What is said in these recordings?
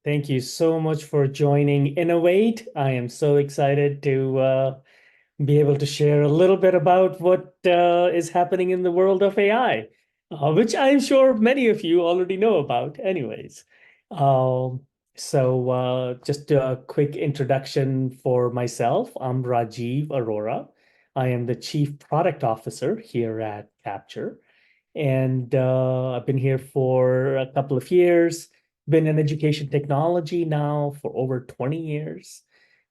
Thank you so much for joining Innovate. I am so excited to be able to share a little bit about what is happening in the world of AI, which I'm sure many of you already know about, anyways. Um, just a quick introduction for myself. I'm Rajiv Arora. I am the Chief Product Officer here at Capture. And I've been here for a couple of years, been in education technology now for over 20 years.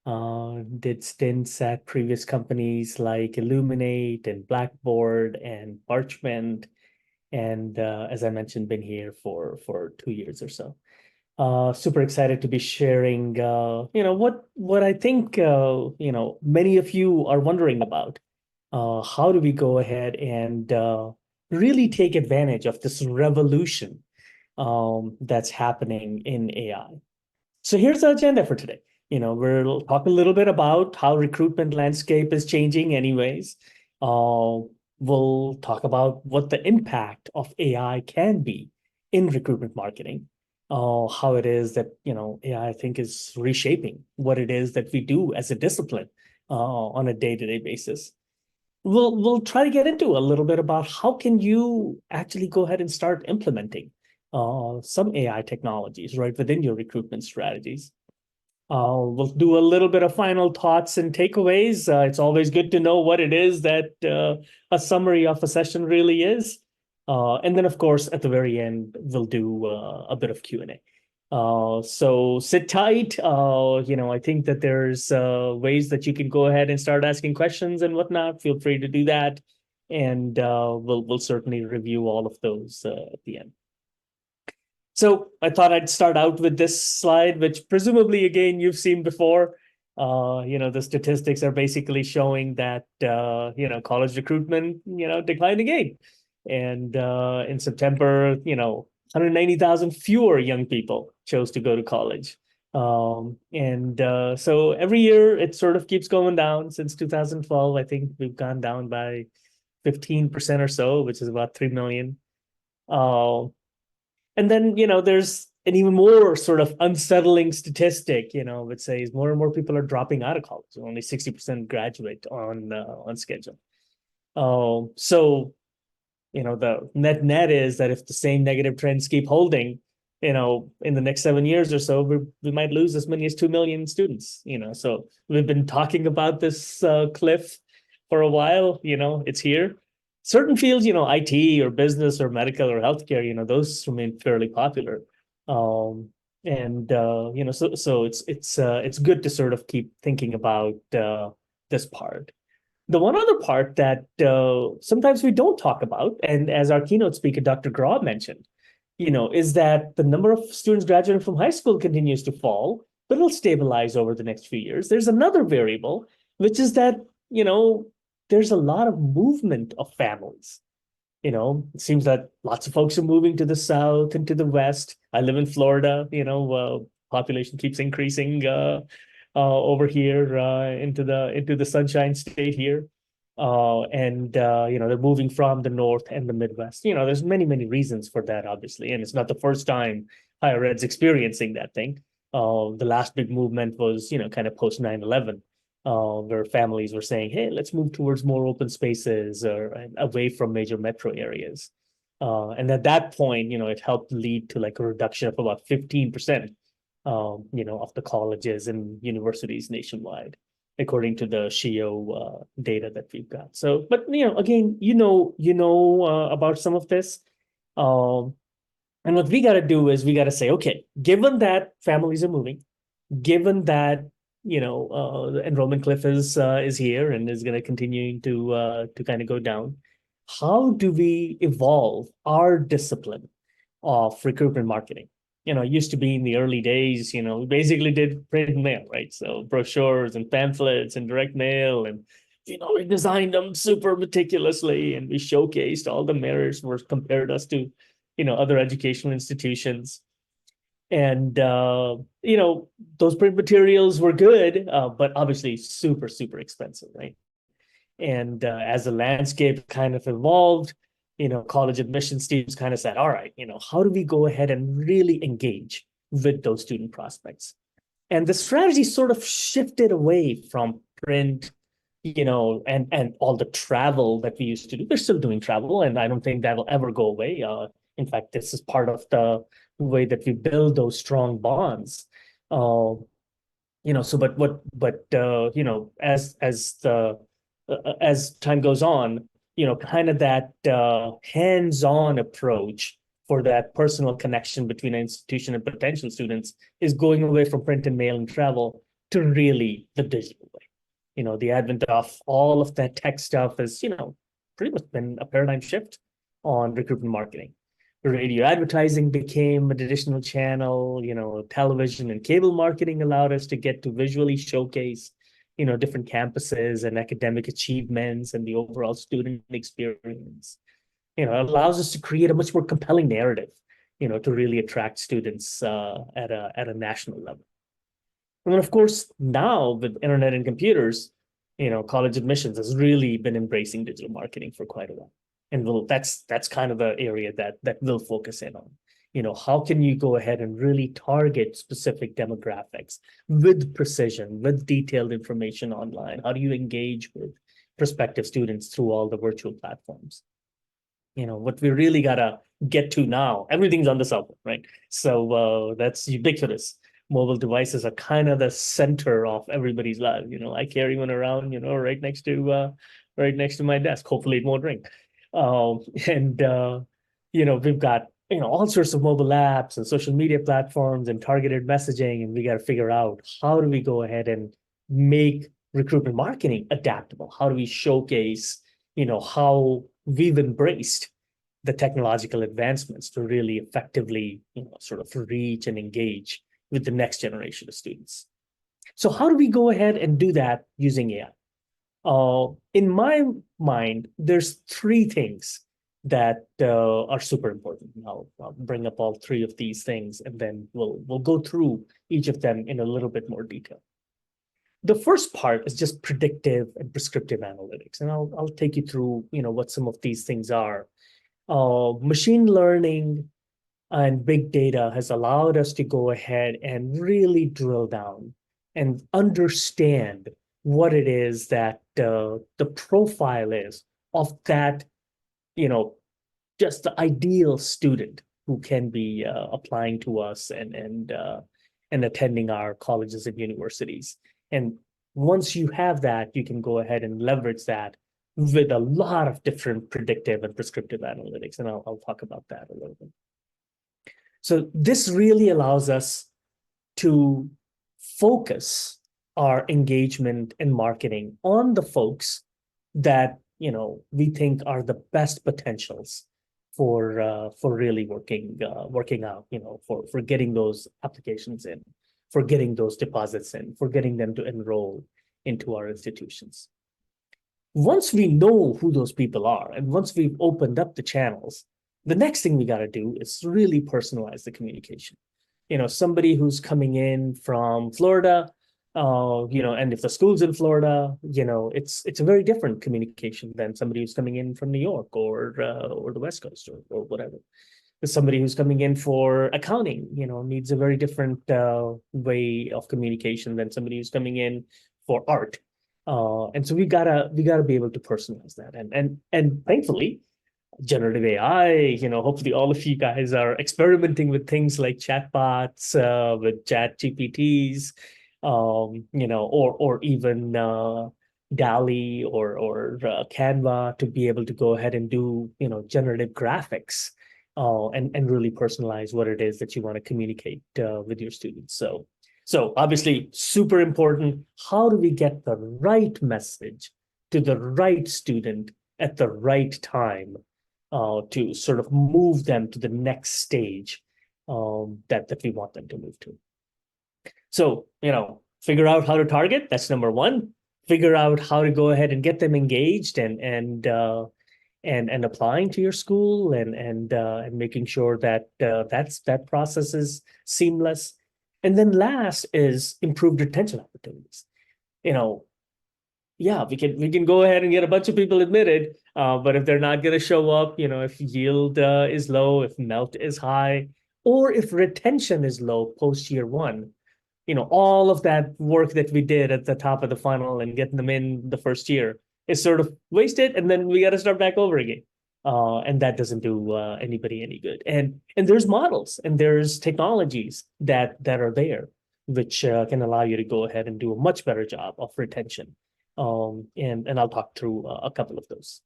Did stints at previous companies like Illuminate and Blackboard and Parchment. And as I mentioned, been here for 2 years or so. Super excited to be sharing, what I think, many of you are wondering about. How do we go ahead and really take advantage of this revolution that's happening in AI? So here's the agenda for today. We'll talk a little bit about how recruitment landscape is changing anyways. Uh, we'll talk about what the impact of AI can be in recruitment marketing. How it is that, AI, I think, is reshaping what it is that we do as a discipline on a day-to-day basis. We'll try to get into a little bit about how can you actually go ahead and start implementing some AI technologies right within your recruitment strategies. We'll do a little bit of final thoughts and takeaways. It's always good to know what it is that a summary of a session really is. And then, of course, at the very end, we'll do a bit of Q&A. So sit tight. I think that there's ways that you can go ahead and start asking questions and whatnot. Feel free to do that. And we'll certainly review all of those at the end. So I thought I'd start out with this slide, which presumably, again, you've seen before. The statistics are basically showing that, college recruitment, declined again. And in September, 190,000 fewer young people chose to go to college. So every year it sort of keeps going down. Since 2012, I think we've gone down by 15% or so, which is about 3 million. And then, there's an even more sort of unsettling statistic, which says more and more people are dropping out of college. Only 60% graduate on schedule. So, the net is that if the same negative trends keep holding, in the next 7 years or so, we might lose as many as 2 million students, So we've been talking about this cliff for a while, it's here. Certain fields, IT or business or medical or healthcare, those remain fairly popular. So it's good to sort of keep thinking about this part. The one other part that sometimes we don't talk about, and as our keynote speaker, Dr. Graw mentioned, is that the number of students graduating from high school continues to fall, but it'll stabilize over the next few years. There's another variable, which is that, there's a lot of movement of families. It seems that lots of folks are moving to the south and to the west. I live in Florida, population keeps increasing over here into the Sunshine State here. They're moving from the North and the Midwest. There's many reasons for that, obviously. And it's not the first time higher ed's experiencing that thing. The last big movement was, kind of post 9/11, where families were saying, hey, let's move towards more open spaces or away from major metro areas. And at that point, it helped lead to like a reduction of about 15%, of the colleges and universities nationwide, according to the SHIO data that we've got. So, but again, about some of this. And what we got to do is we got to say, okay, given that families are moving, given that the enrollment cliff is here and is going to continue to kind of go down, how do we evolve our discipline of recruitment marketing? It used to be in the early days, we basically did print and mail, right? So brochures and pamphlets and direct mail, and we designed them super meticulously, and we showcased all the merits, were compared us to other educational institutions. And those print materials were good, but obviously super expensive, right? And as the landscape kind of evolved, college admissions teams kind of said, all right, how do we go ahead and really engage with those student prospects. And the strategy sort of shifted away from print, and all the travel that we used to do. We're still doing travel, and I don't think that'll ever go away. In fact, this is part of the way that we build those strong bonds. So as time goes on, kind of that hands-on approach for that personal connection between an institution and potential students is going away from print and mail and travel to really the digital way. The advent of all of that tech stuff has, pretty much been a paradigm shift on recruitment marketing. Radio advertising became an additional channel. Television and cable marketing allowed us to get to visually showcase, different campuses and academic achievements and the overall student experience. It allows us to create a much more compelling narrative, to really attract students at a national level. And then, of course, now with internet and computers, college admissions has really been embracing digital marketing for quite a while. And that's kind of the area that we'll focus in on. How can you go ahead and really target specific demographics with precision, with detailed information online? How do you engage with prospective students through all the virtual platforms? What we really gotta get to now, everything's on the cell phone, right? So that's ubiquitous. Mobile devices are kind of the center of everybody's life. I carry one around, right next to my desk. Hopefully it won't ring. We've got, all sorts of mobile apps and social media platforms and targeted messaging, and we got to figure out how do we go ahead and make recruitment marketing adaptable? How do we showcase, how we've embraced the technological advancements to really effectively, sort of reach and engage with the next generation of students. So how do we go ahead and do that using AI? In my mind, there's three things that are super important. I'll bring up all three of these things, and then we'll go through each of them in a little bit more detail. The first part is just predictive and prescriptive analytics, and I'll take you through what some of these things are. Machine learning and big data has allowed us to go ahead and really drill down and understand what it is that the profile is of that, just the ideal student who can be applying to us and attending our colleges and universities. And once you have that, you can go ahead and leverage that with a lot of different predictive and prescriptive analytics. And I'll talk about that a little bit. So this really allows us to focus our engagement and marketing on the folks that we think are the best potentials for really working out, for getting those applications in, for getting those deposits in, for getting them to enroll into our institutions. Once we know who those people are, and once we've opened up the channels, the next thing we got to do is really personalize the communication. Somebody who's coming in from Florida, and if the school's in Florida, it's a very different communication than somebody who's coming in from New York or the West Coast or whatever. There's somebody who's coming in for accounting, needs a very different way of communication than somebody who's coming in for art. And so we gotta be able to personalize that. And thankfully, generative AI, hopefully all of you guys are experimenting with things like chatbots, with chat GPTs, or even DALL-E or Canva to be able to go ahead and do, generative graphics, and really personalize what it is that you want to communicate with your students. So obviously super important. How do we get the right message to the right student at the right time to sort of move them to the next stage that we want them to move to? So, figure out how to target. That's number one. Figure out how to go ahead and get them engaged and applying to your school and making sure that that process is seamless. And then last is improved retention opportunities. Yeah, we can go ahead and get a bunch of people admitted, but if they're not going to show up, if yield is low, if melt is high, or if retention is low post year one, all of that work that we did at the top of the funnel and getting them in the first year is sort of wasted, and then we got to start back over again. And that doesn't do anybody any good. And there's models and there's technologies that are there, which can allow you to go ahead and do a much better job of retention. And I'll talk through a couple of those.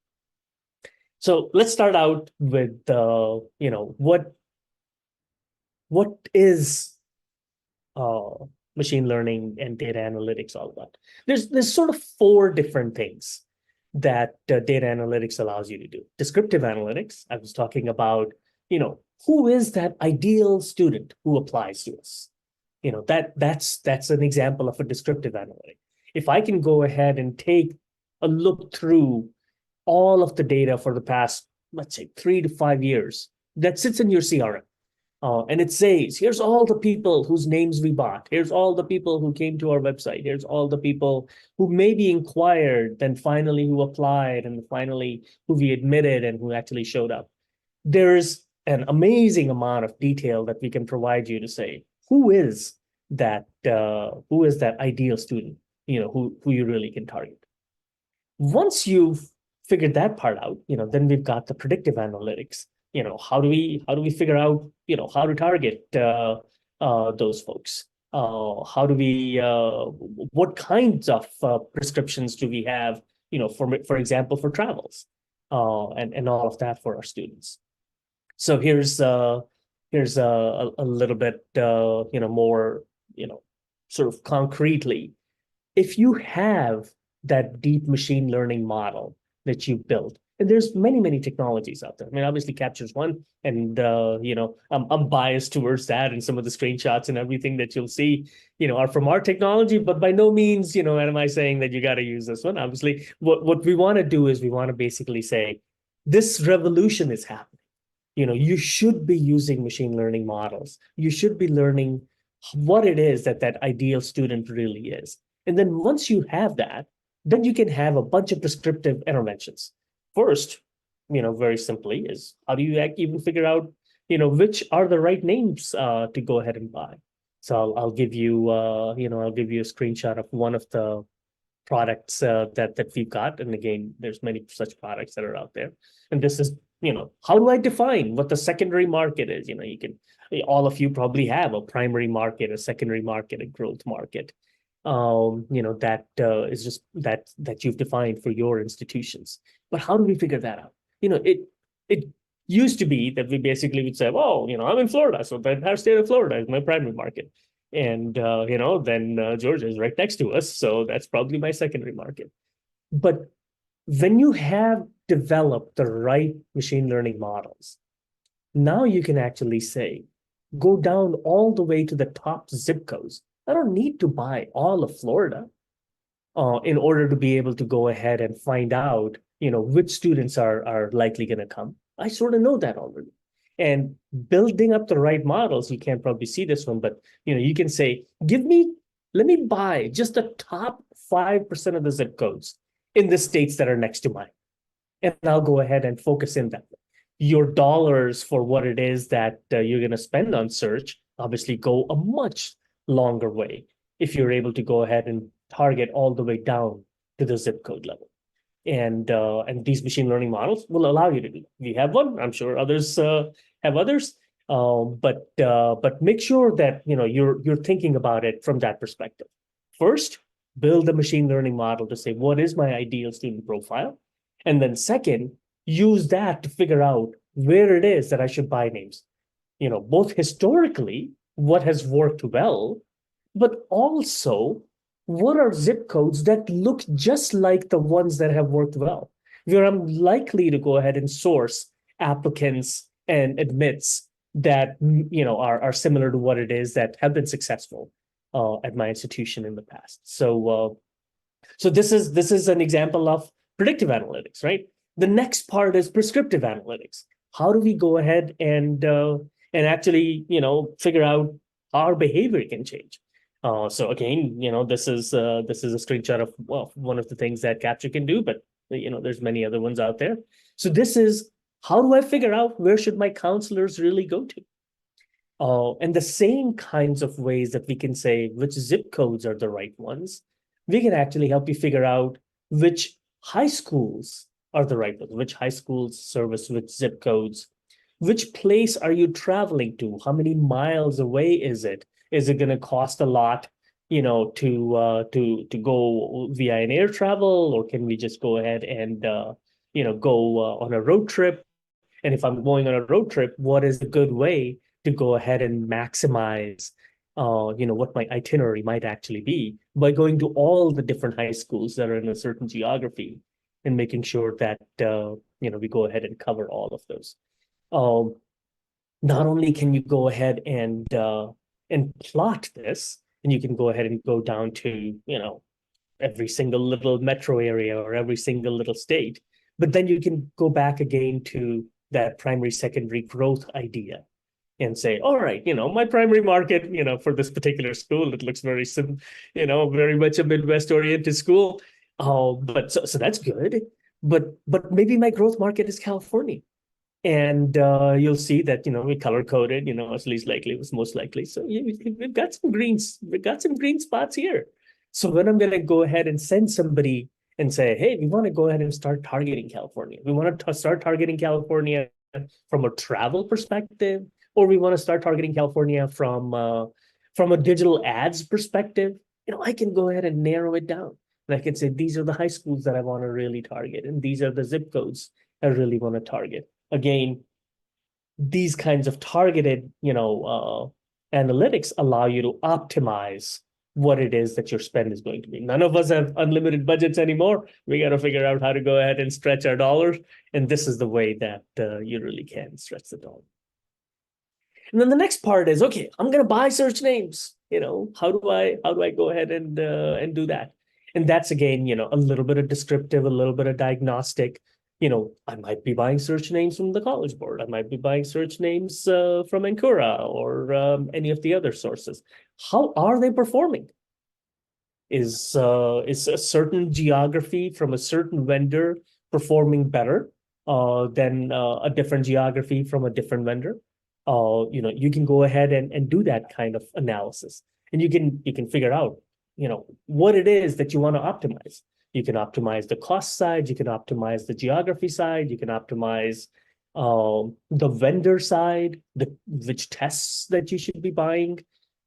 So let's start out with what is machine learning and data analytics all about. There's sort of four different things that data analytics allows you to do. Descriptive analytics, I was talking about, who is that ideal student who applies to us? That's an example of a descriptive analytic. If I can go ahead and take a look through all of the data for the past, let's say, 3 to 5 years that sits in your CRM, and it says, here's all the people whose names we bought. Here's all the people who came to our website. Here's all the people who maybe inquired, then finally who applied, and finally who we admitted and who actually showed up. There's an amazing amount of detail that we can provide you to say, who is that ideal student, who you really can target. Once you've figured that part out, then we've got the predictive analytics. How do we figure out, how to target those folks? How do we, what kinds of prescriptions do we have, for example, for travels, and all of that for our students. So here's a little bit, more, sort of concretely, if you have that deep machine learning model that you've built, and there's many technologies out there. I mean, obviously Capture's one, and I'm biased towards that, and some of the screenshots and everything that you'll see, are from our technology. But by no means, am I saying that you got to use this one. Obviously, what we want to do is we want to basically say, this revolution is happening. You should be using machine learning models. You should be learning what it is that ideal student really is. And then once you have that, then you can have a bunch of prescriptive interventions. First, very simply, is how do you even figure out, which are the right names to go ahead and buy? So I'll give you, a screenshot of one of the products that we've got. And again, there's many such products that are out there. And this is, how do I define what the secondary market is? All of you probably have a primary market, a secondary market, a growth market. That is just that you've defined for your institutions. But how do we figure that out? It used to be that we basically would say, well, I'm in Florida, so the entire state of Florida is my primary market. And, then Georgia is right next to us, so that's probably my secondary market. But when you have developed the right machine learning models, now you can actually say, go down all the way to the top zip codes. I don't need to buy all of Florida in order to be able to go ahead and find out, which students are likely going to come. I sort of know that already. And building up the right models, you can't probably see this one, but you can say, let me buy just the top 5% of the zip codes in the states that are next to mine. And I'll go ahead and focus in that. Your dollars for what it is that you're going to spend on search obviously go a much longer way if you're able to go ahead and target all the way down to the zip code level. And these machine learning models will allow you to do that. We have one. I'm sure others have others. But make sure that you're thinking about it from that perspective. First, build a machine learning model to say, what is my ideal student profile? And then second, use that to figure out where it is that I should buy names. Both historically, what has worked well, but also what are zip codes that look just like the ones that have worked well, where I'm likely to go ahead and source applicants and admits that are similar to what it is that have been successful at my institution in the past. So this is an example of predictive analytics, right? The next part is prescriptive analytics. How do we go ahead and actually figure out how our behavior can change? So again, this is a screenshot of one of the things that Capture can do, but there's many other ones out there. So this is, how do I figure out where should my counselors really go to? And the same kinds of ways that we can say which zip codes are the right ones, we can actually help you figure out which high schools are the right ones, which high schools service which zip codes, which place are you traveling to, how many miles away is it? Is it going to cost a lot, to go via an air travel, or can we just go ahead and go on a road trip? And if I'm going on a road trip, what is a good way to go ahead and maximize, what my itinerary might actually be by going to all the different high schools that are in a certain geography and making sure that, we go ahead and cover all of those. Um, Not only can you go ahead and plot this, and you can go ahead and go down to, every single little metro area or every single little state, but then you can go back again to that primary, secondary growth idea and say, all right, my primary market, for this particular school, it looks very very much a Midwest oriented school. But so that's good. But maybe my growth market is California. And you'll see that, we color coded, as least likely was most likely. So we've got some green spots here. So when I'm going to go ahead and send somebody and say, hey, we want to go ahead and start targeting California. We want to start targeting California from a travel perspective, or we want to start targeting California from a digital ads perspective. I can go ahead and narrow it down. And I can say, these are the high schools that I want to really target, and these are the zip codes I really want to target. Again, these kinds of targeted, analytics allow you to optimize what it is that your spend is going to be. None of us have unlimited budgets anymore. We got to figure out how to go ahead and stretch our dollars. And this is the way that you really can stretch the dollar. And then the next part is, okay, I'm going to buy search names. How do I go ahead and do that? And that's again, a little bit of descriptive, a little bit of diagnostic. I might be buying search names from the College Board. I might be buying search names from Ancora or any of the other sources. How are they performing? Is a certain geography from a certain vendor performing better than a different geography from a different vendor? You can go ahead and do that kind of analysis, and you can figure out, what it is that you want to optimize. You can optimize the cost side, you can optimize the geography side, you can optimize the vendor side, which tests that you should be buying,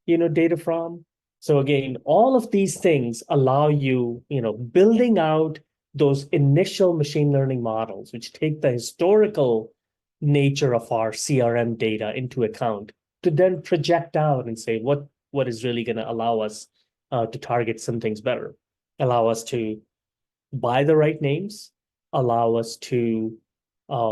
data from. So again, all of these things allow you, building out those initial machine learning models, which take the historical nature of our CRM data into account to then project out and say what is really going to allow us to target some things better, allow us to buy the right names, allow us to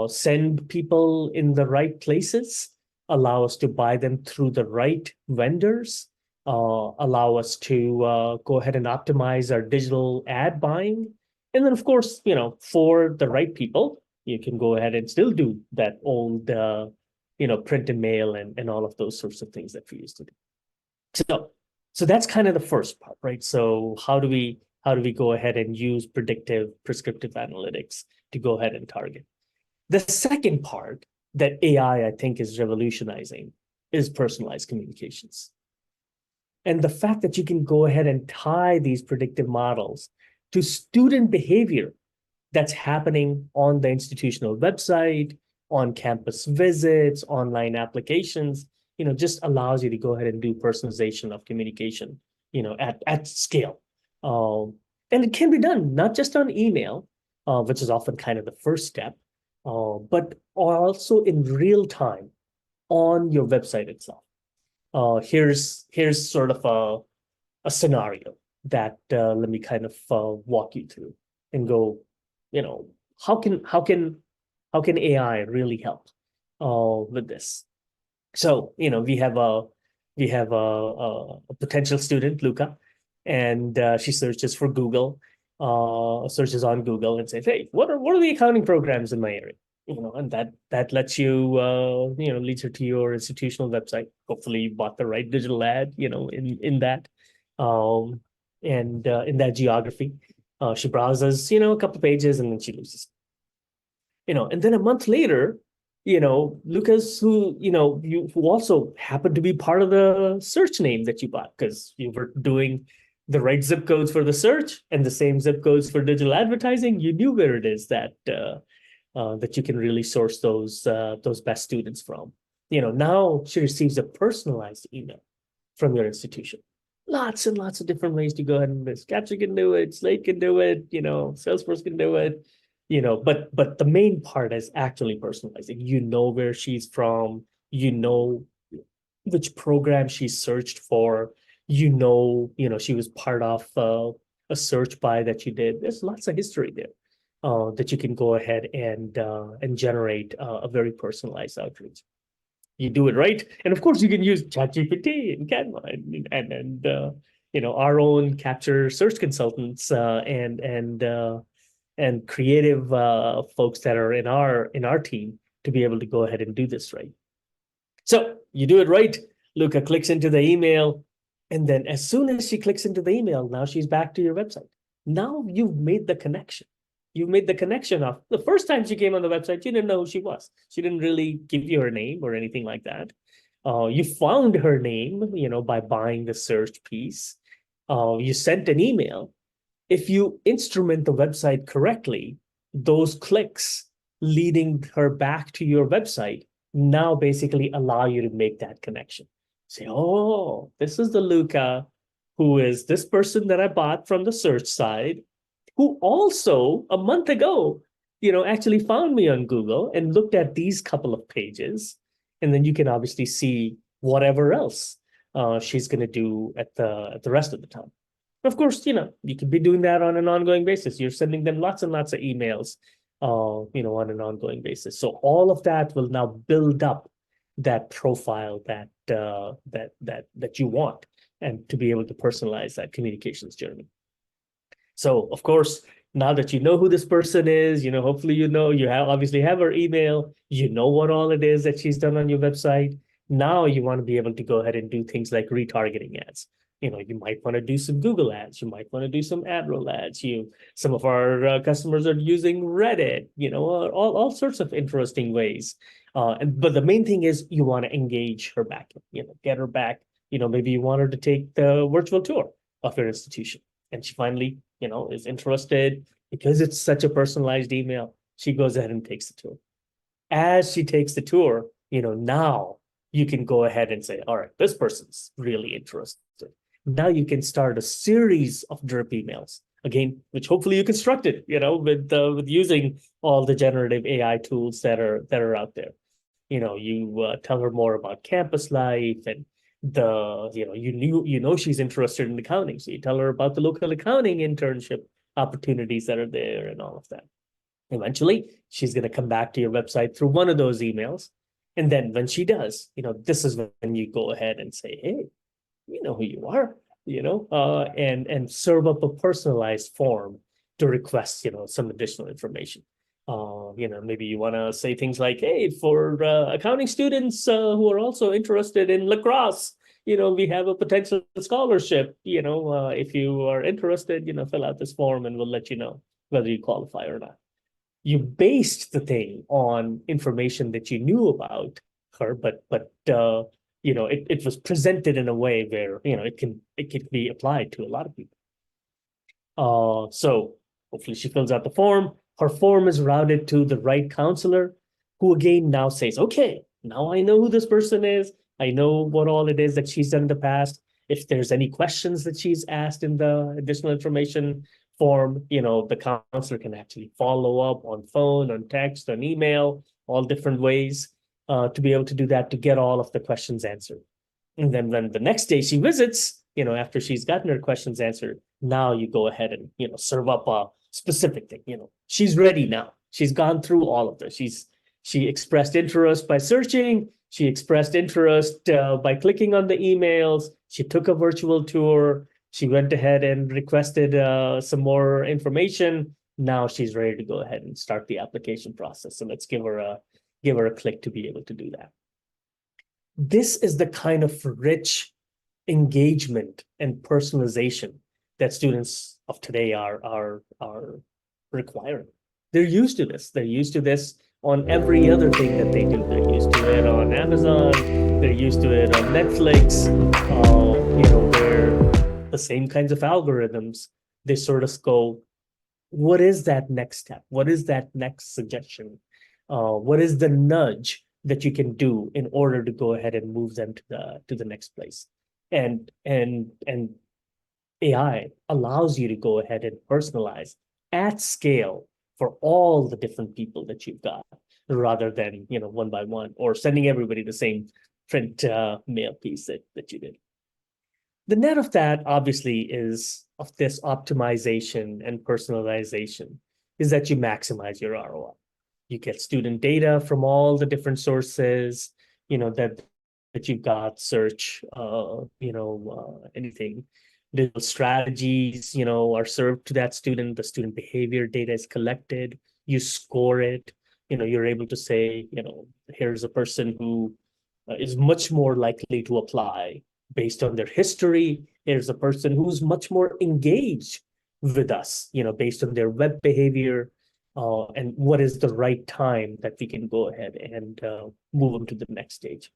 send people in the right places, allow us to buy them through the right vendors, allow us to go ahead and optimize our digital ad buying. And then, of course, for the right people, you can go ahead and still do that old, print and mail and all of those sorts of things that we used to do. So that's kind of the first part, right? So how do we go ahead and use predictive prescriptive analytics to go ahead and target? The second part that AI, I think, is revolutionizing is personalized communications. And the fact that you can go ahead and tie these predictive models to student behavior that's happening on the institutional website, on campus visits, online applications, just allows you to go ahead and do personalization of communication, at scale. And it can be done not just on email, which is often kind of the first step, but also in real time on your website itself. Here's sort of a scenario that let me kind of walk you through and go, how can AI really help with this? So, we have a potential student, Luca, and she searches for Google, searches on Google and says, hey, what are the accounting programs in my area? And that lets you, leads her to your institutional website. Hopefully you bought the right digital ad, in that, and in that geography. She browses, a couple of pages and then she loses. And then a month later, Lucas, who also happened to be part of the search name that you bought because you were doing the right zip codes for the search and the same zip codes for digital advertising. You knew where it is that you can really source those best students from. Now she receives a personalized email from your institution. Lots and lots of different ways to go ahead and this. Capture can do it, Slate can do it, Salesforce can do it, but the main part is actually personalizing. You know where she's from, you know which program she searched for, she was part of a search by that you did. There's lots of history there that you can go ahead and generate a very personalized outreach. You do it right, and of course you can use ChatGPT and Canva and our own capture search consultants and creative folks that are in our team to be able to go ahead and do this right. So you do it right. Luca clicks into the email, and then as soon as she clicks into the email, now she's back to your website. Now you've made the connection. You've made the connection of the first time she came on the website, you didn't know who she was. She didn't really give you her name or anything like that. You found her name, by buying the search piece. You sent an email. If you instrument the website correctly, those clicks leading her back to your website now basically allow you to make that connection. Say, oh, this is the Luca who is this person that I bought from the search side, who also a month ago, actually found me on Google and looked at these couple of pages. And then you can obviously see whatever else she's going to do at the rest of the time. Of course, you can be doing that on an ongoing basis. You're sending them lots and lots of emails, on an ongoing basis. So all of that will now build up that profile that you want, and to be able to personalize that communications journey. So of course, now that you know who this person is, hopefully you obviously have her email, what all it is that she's done on your website. Now you want to be able to go ahead and do things like retargeting ads. You might want to do some Google ads. You might want to do some Arora ads. Some of our customers are using Reddit. All sorts of interesting ways. But the main thing is you want to engage her back. Get her back. Maybe you want her to take the virtual tour of your institution, and she finally, is interested because it's such a personalized email. She goes ahead and takes the tour. As she takes the tour, now you can go ahead and say, all right, this person's really interested. Now you can start a series of drip emails, again, which hopefully you constructed, with using all the generative AI tools that are out there. You tell her more about campus life, and she's interested in accounting, so you tell her about the local accounting internship opportunities that are there and all of that. Eventually, she's going to come back to your website through one of those emails. And then when she does, this is when you go ahead and say, hey, we know who you are, and serve up a personalized form to request, some additional information. Maybe you want to say things like, hey, for accounting students who are also interested in lacrosse, we have a potential scholarship. If you are interested, fill out this form and we'll let you know whether you qualify or not. You based the thing on information that you knew about her, but it was presented in a way where it can be applied to a lot of people. So hopefully she fills out the form. Her form is routed to the right counselor, who again now says, okay, now I know who this person is. I know what all it is that she's done in the past. If there's any questions that she's asked in the additional information form, the counselor can actually follow up on phone, on text, on email, all different ways to be able to do that, to get all of the questions answered. And then when the next day she visits, after she's gotten her questions answered, now you go ahead and, serve up a specific thing. She's ready now. She's gone through all of this. She expressed interest by searching. She expressed interest by clicking on the emails. She took a virtual tour. She went ahead and requested some more information. Now she's ready to go ahead and start the application process. So let's give her a click to be able to do that. This is the kind of rich engagement and personalization that students of today are requiring. They're used to this. They're used to this on every other thing that they do. They're used to it on Amazon. They're used to it on Netflix. They're the same kinds of algorithms. They sort of go, what is that next step? What is that next suggestion? What is the nudge that you can do in order to go ahead and move them to the next place? And AI allows you to go ahead and personalize at scale for all the different people that you've got, rather than one by one or sending everybody the same print mail piece that you did. The net of that, obviously, is of this optimization and personalization is that you maximize your ROI. You get student data from all the different sources, that you've got, search, anything. Digital strategies, are served to that student. The student behavior data is collected. You score it. You're able to say, here's a person who is much more likely to apply based on their history. Here's a person who's much more engaged with us, based on their web behavior, and what is the right time that we can go ahead and move them to the next stage.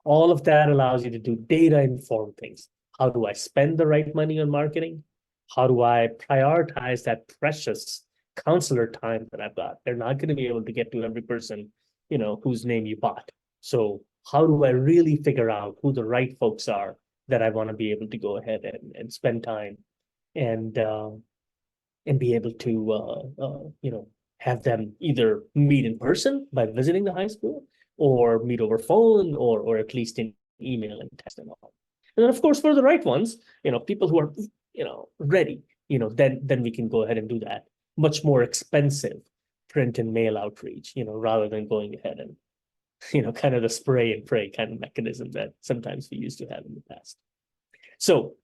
All of that allows you to do data-informed things. How do I spend the right money on marketing? How do I prioritize that precious counselor time that I've got? They're not going to be able to get to every person, whose name you bought. So how do I really figure out who the right folks are that I want to be able to go ahead and spend time and be able to have them either meet in person by visiting the high school, or meet over phone, or at least in email and text and all. And then, of course, for the right ones, people who are ready, then we can go ahead and do that. Much more expensive print and mail outreach, rather than going ahead and kind of the spray and pray kind of mechanism that sometimes we used to have in the past. So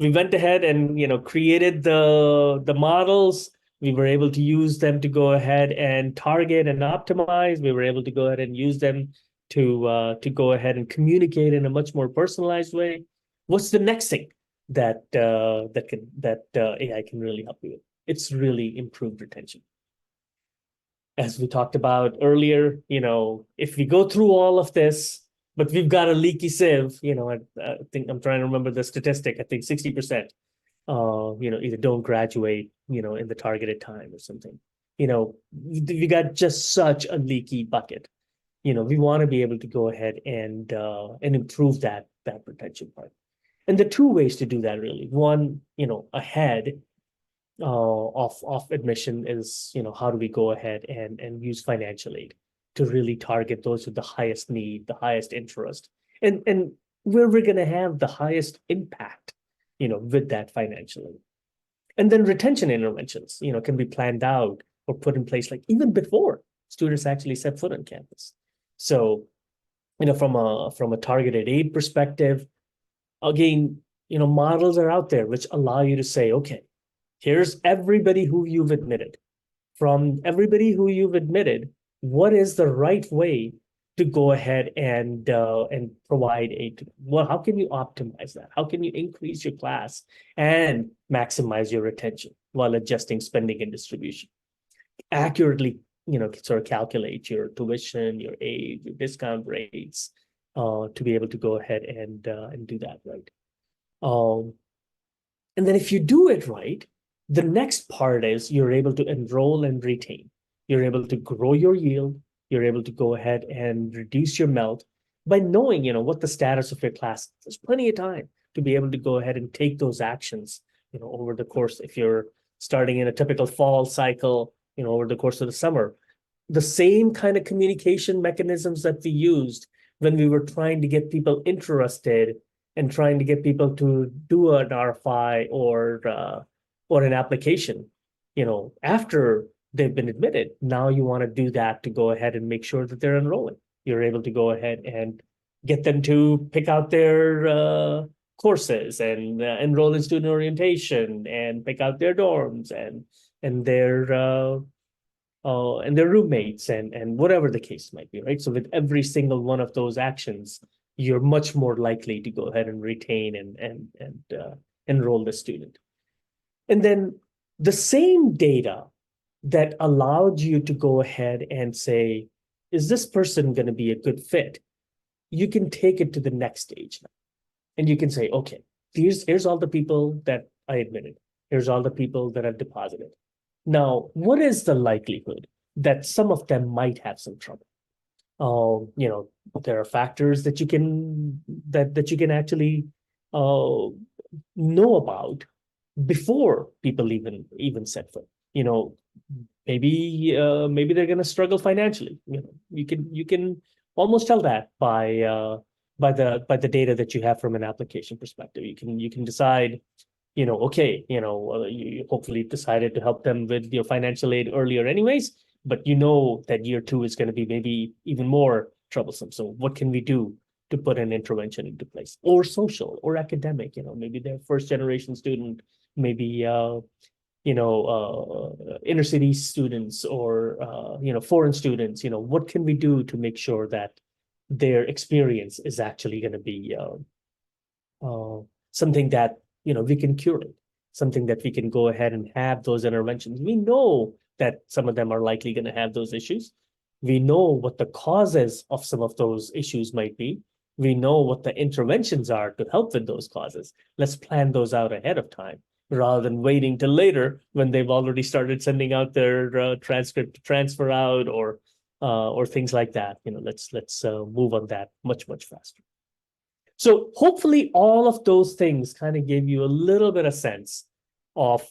we went ahead and created the models. We were able to use them to go ahead and target and optimize. We were able to go ahead and use them to go ahead and communicate in a much more personalized way. What's the next thing that AI can really help you with? It's really improved retention. As we talked about earlier, if we go through all of this, but we've got a leaky sieve, I think I'm trying to remember the statistic. I think 60%, either don't graduate, in the targeted time or something. We got just such a leaky bucket. We want to be able to go ahead and improve that retention part. And the two ways to do that, really. One, ahead of admission is, how do we go ahead and use financial aid to really target those with the highest need, the highest interest, and where we're going to have the highest impact, with that financial aid. And then retention interventions, can be planned out or put in place, like even before students actually set foot on campus. So, from a targeted aid perspective, again, models are out there which allow you to say, okay, here's everybody who you've admitted. From everybody who you've admitted, what is the right way to go ahead and provide aid? Well, how can you optimize that? How can you increase your class and maximize your retention while adjusting spending and distribution? Accurately, sort of calculate your tuition, your aid, your discount rates, to be able to go ahead and do that right. And then if you do it right, the next part is you're able to enroll and retain. You're able to grow your yield. You're able to go ahead and reduce your melt by knowing, what the status of your class. There's plenty of time to be able to go ahead and take those actions, over the course. If you're starting in a typical fall cycle, over the course of the summer, the same kind of communication mechanisms that we used when we were trying to get people interested and trying to get people to do an RFI or an application, after they've been admitted. Now you want to do that to go ahead and make sure that they're enrolling. You're able to go ahead and get them to pick out their courses and enroll in student orientation and pick out their dorms and their roommates and whatever the case might be, right? So with every single one of those actions, you're much more likely to go ahead and retain and enroll the student. And then the same data that allowed you to go ahead and say, is this person going to be a good fit? You can take it to the next stage now. And you can say, okay, here's all the people that I admitted. Here's all the people that I've deposited. Now, what is the likelihood that some of them might have some trouble? You know, there are factors that you can actually uh, know about before people even set foot. You know, maybe they're going to struggle financially. You know, you can almost tell that by the data that you have from an application perspective. You can decide, you know, okay, you know, you hopefully decided to help them with your financial aid earlier anyways, but you know that year two is going to be maybe even more troublesome. So what can we do to put an intervention into place? Or social or academic, you know, maybe they're first generation student, maybe inner city students or foreign students. You know, what can we do to make sure that their experience is actually going to be something that we can curate, something that we can go ahead and have those interventions. We know that some of them are likely going to have those issues. We know what the causes of some of those issues might be. We know what the interventions are to help with those causes. Let's plan those out ahead of time rather than waiting till later when they've already started sending out their transcript to transfer out or things like that. You know, let's move on that much faster. So hopefully all of those things kind of gave you a little bit of sense of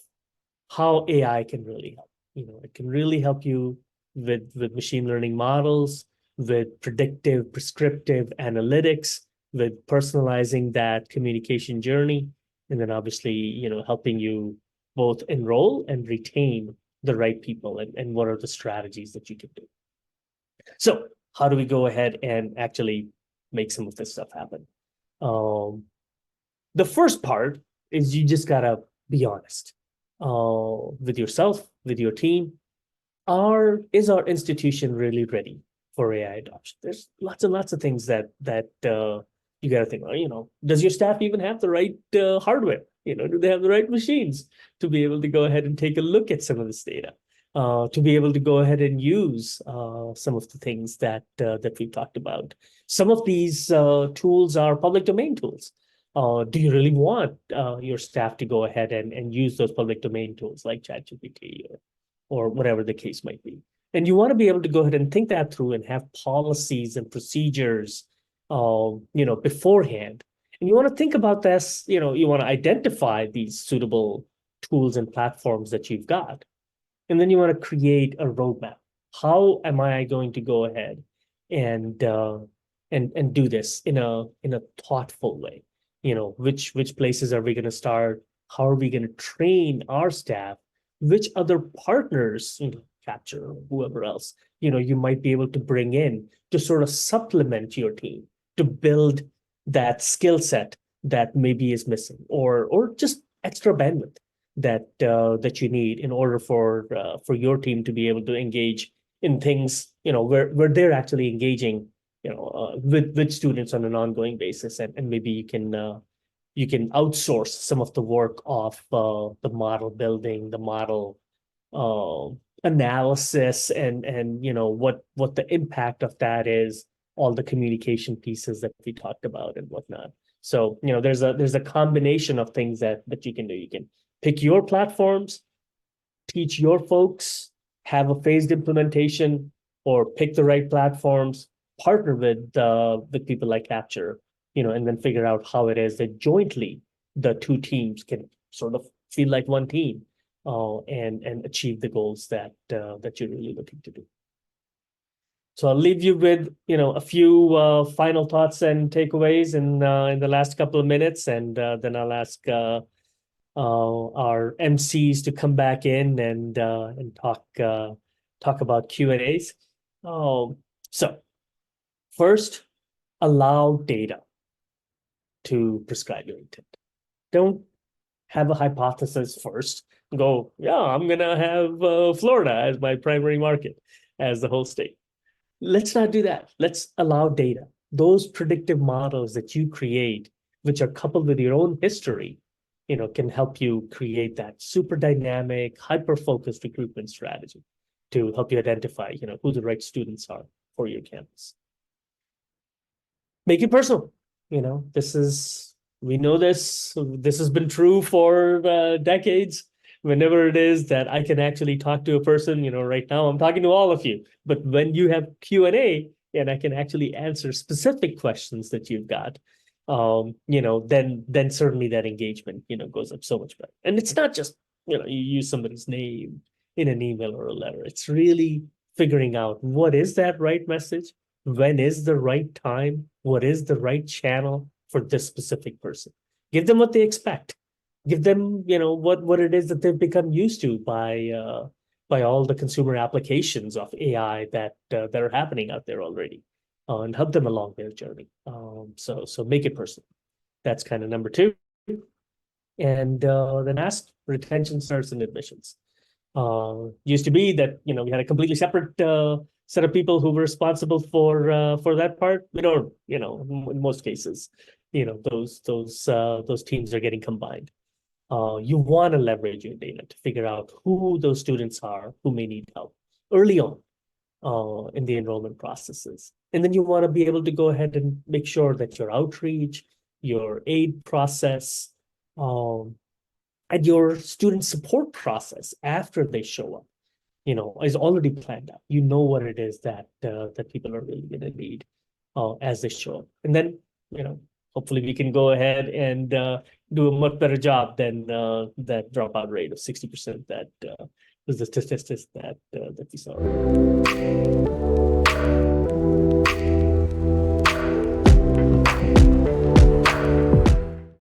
how AI can really help. You know, it can really help you with machine learning models, with predictive, prescriptive analytics, with personalizing that communication journey, and then obviously, helping you both enroll and retain the right people and what are the strategies that you can do. So how do we go ahead and actually make some of this stuff happen? The first part is you just gotta be honest with yourself, with your team. Is our institution really ready for AI adoption? There's lots and lots of things that you got to think about. You know, does your staff even have the right hardware? You know, do they have the right machines to be able to go ahead and take a look at some of this data? To be able to go ahead and use some of the things that we've talked about. Some of these tools are public domain tools. Do you really want your staff to go ahead and use those public domain tools like ChatGPT or whatever the case might be? And you want to be able to go ahead and think that through and have policies and procedures, beforehand. And you want to think about this, you want to identify these suitable tools and platforms that you've got. And then you want to create a roadmap. How am I going to go ahead and do this in a thoughtful way? You know, which places are we going to start? How are we going to train our staff? Which other partners, Capture, whoever else, you might be able to bring in to sort of supplement your team to build that skill set that maybe is missing, or just extra bandwidth that you need in order for your team to be able to engage in things, where they're actually engaging, with students on an ongoing basis, and maybe you can outsource some of the work of the model building, the model analysis, and what the impact of that is, all the communication pieces that we talked about and whatnot. So there's a combination of things that you can do. You can pick your platforms, teach your folks, have a phased implementation, or pick the right platforms, partner with people like Capture, and then figure out how it is that jointly the two teams can sort of feel like one team, and achieve the goals that you're really looking to do. So I'll leave you with a few final thoughts and takeaways in the last couple of minutes, and then I'll ask our MCs to come back in and talk about Q&As. So first, allow data to prescribe your intent. Don't have a hypothesis first. Go, yeah, I'm gonna have Florida as my primary market, as the whole state. Let's not do that. Let's allow data. Those predictive models that you create, which are coupled with your own history, can help you create that super dynamic, hyper-focused recruitment strategy to help you identify, who the right students are for your campus. Make it personal. We know this has been true for decades. Whenever it is that I can actually talk to a person, right now I'm talking to all of you, but when you have Q&A and I can actually answer specific questions that you've got, then certainly that engagement, goes up so much better. And it's not just, you use somebody's name in an email or a letter. It's really figuring out what is that right message, when is the right time, what is the right channel for this specific person. Give them what they expect. Give them, what it is that they've become used to by all the consumer applications of AI that are happening out there already, and help them along their journey. So make it personal. That's kind of number two. And then ask retention, starts, and admissions. Used to be that we had a completely separate set of people who were responsible for that part. We don't, in most cases, those teams are getting combined. You want to leverage your data to figure out who those students are who may need help early on in the enrollment processes. And then you want to be able to go ahead and make sure that your outreach, your aid process, and your student support process after they show up, is already planned out. You know what it is that people are really going to need as they show up. And then, hopefully we can go ahead and do a much better job than that dropout rate of 60% that was the statistics that we saw.